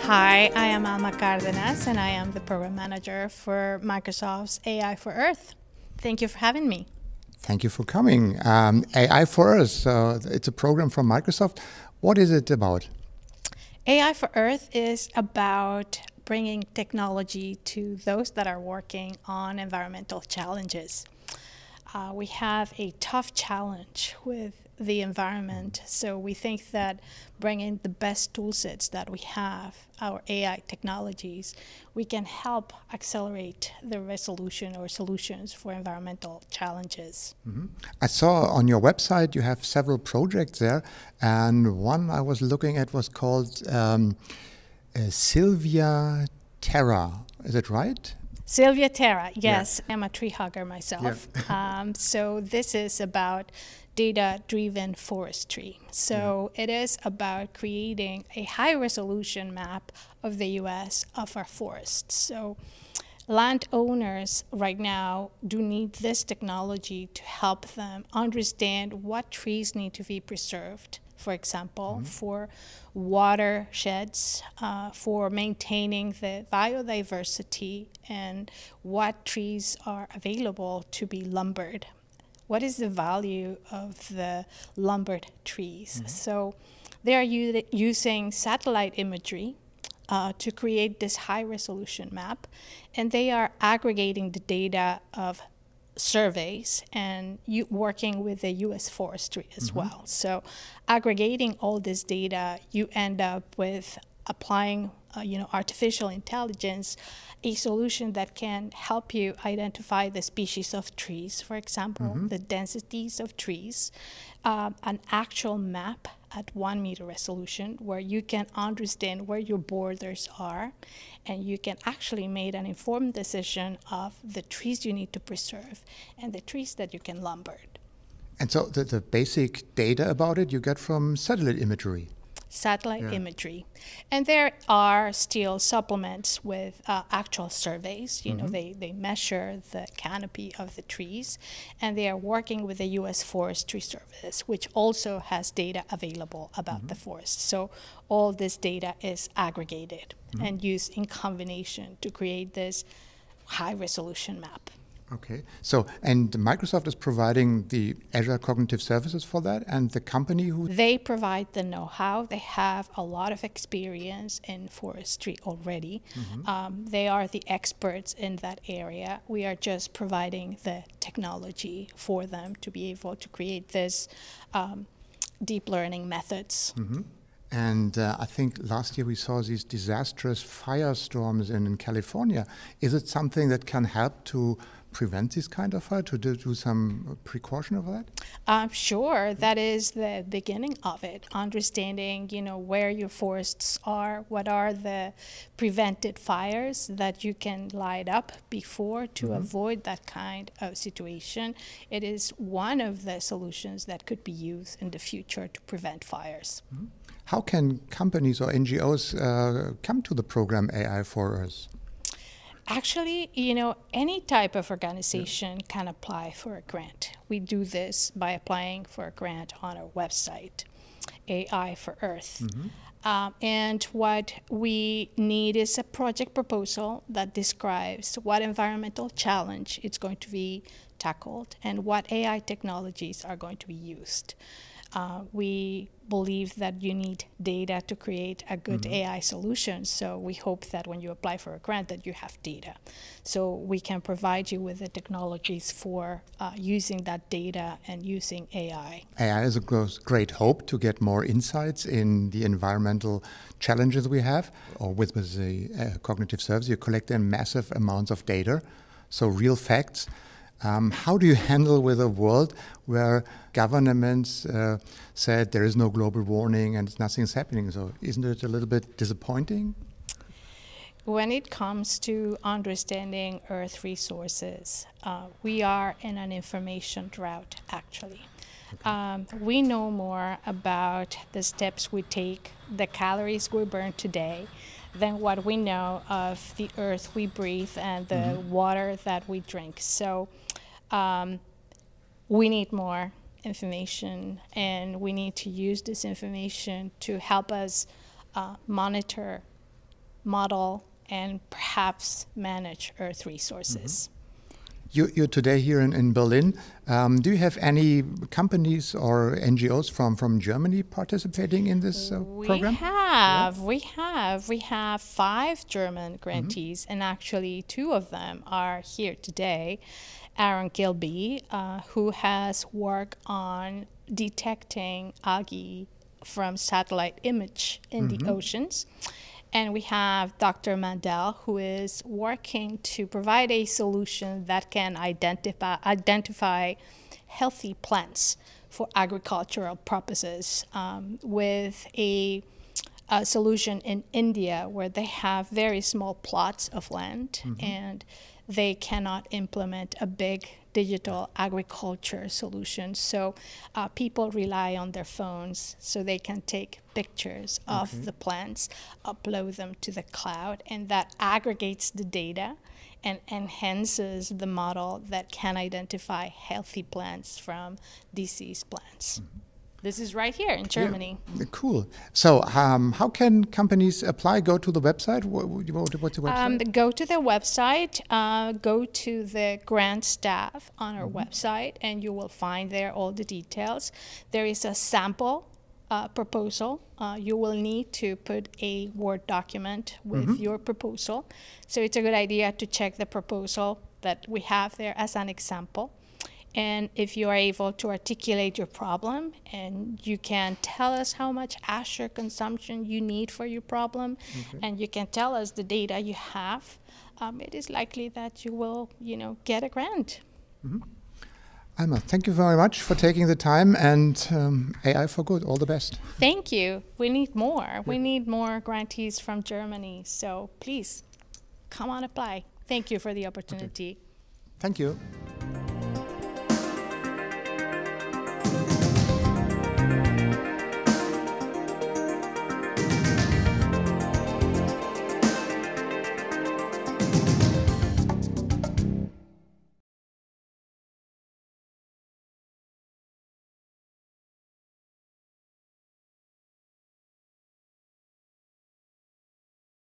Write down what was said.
Hi, I am Alma Cardenas, and I am the Program Manager for Microsoft's AI for Earth. Thank you for having me. Thank you for coming. AI for Earth, it's a program from Microsoft. What is it about? AI for Earth is about bringing technology to those that are working on environmental challenges. We have a tough challenge with the environment, so we think that bringing the best tool sets that we have, our AI technologies, we can help accelerate the resolution or solutions for environmental challenges. Mm-hmm. I saw on your website you have several projects there, and one I was looking at was called Sylvia Terra. Is it right? Sylvia Terra, yes. Yeah. I'm a tree hugger myself. Yeah. So this is about data-driven forestry. So it is about creating a high-resolution map of the U.S. of our forests. So landowners right now do need this technology to help them understand what trees need to be preserved. For example, for watersheds, for maintaining the biodiversity, and what trees are available to be lumbered. What is the value of the lumbered trees? So they are using satellite imagery to create this high-resolution map, and they are aggregating the data of surveys and working with the U.S. Forestry as well. So aggregating all this data, you end up with applying artificial intelligence, a solution that can help you identify the species of trees, for example, the densities of trees, an actual map at 1 meter resolution where you can understand where your borders are, and you can actually make an informed decision of the trees you need to preserve and the trees that you can lumber. And so the basic data about it you get from satellite imagery. Satellite imagery. And there are still supplements with actual surveys. They measure the canopy of the trees, and they are working with the U.S. Forestry Service, which also has data available about the forest. So all this data is aggregated and used in combination to create this high-resolution map. Okay. So, and Microsoft is providing the Azure Cognitive Services for that, and the company who... They provide the know-how. They have a lot of experience in forestry already. They are the experts in that area. We are just providing the technology for them to be able to create this deep learning methods. And I think last year we saw these disastrous firestorms in California. Is it something that can help to prevent this kind of fire, to do some precaution of that? Sure, that is the beginning of it. Understanding, where your forests are, what are the prevented fires that you can light up before to avoid that kind of situation. It is one of the solutions that could be used in the future to prevent fires. How can companies or NGOs come to the program AI for Earth? Actually, any type of organization can apply for a grant. We do this by applying for a grant on our website, AI for Earth. And what we need is a project proposal that describes what environmental challenge is going to be tackled and what AI technologies are going to be used. We believe that you need data to create a good AI solution, so we hope that when you apply for a grant that you have data. So we can provide you with the technologies for using that data and using AI. AI is a great hope to get more insights in the environmental challenges we have. Or with the cognitive service, you collect in massive amounts of data, so real facts. How do you handle with a world where governments said there is no global warming and nothing's happening? So isn't it a little bit disappointing? When it comes to understanding Earth resources, we are in an information drought, actually. We know more about the steps we take, the calories we burn today, than what we know of the earth we breathe and the water that we drink. So we need more information, and we need to use this information to help us monitor model, and perhaps manage Earth resources. Mm-hmm. You're today here in Berlin. Do you have any companies or NGOs from Germany participating in this program? We have 5 German grantees, and actually 2 of them are here today. Aaron Gilby, who has worked on detecting algae from satellite image in the oceans. And we have Dr. Mandel, who is working to provide a solution that can identify healthy plants for agricultural purposes, with a solution in India where they have very small plots of land and they cannot implement a big digital agriculture solution. So people rely on their phones so they can take pictures of the plants, upload them to the cloud, and that aggregates the data and enhances the model that can identify healthy plants from diseased plants. This is right here in Germany. Yeah, cool. So how can companies apply? Go to the website? What's the website? Go to the website, go to the grant staff on our website, and you will find there all the details. There is a sample proposal. You will need to put a Word document with your proposal. So it's a good idea to check the proposal that we have there as an example. And if you are able to articulate your problem and you can tell us how much Azure consumption you need for your problem, and you can tell us the data you have, it is likely that you will, get a grant. Alma, thank you very much for taking the time, and AI for Good. All the best. Thank you. We need more. Yeah. We need more grantees from Germany. So please, come on, apply. Thank you for the opportunity. Okay. Thank you.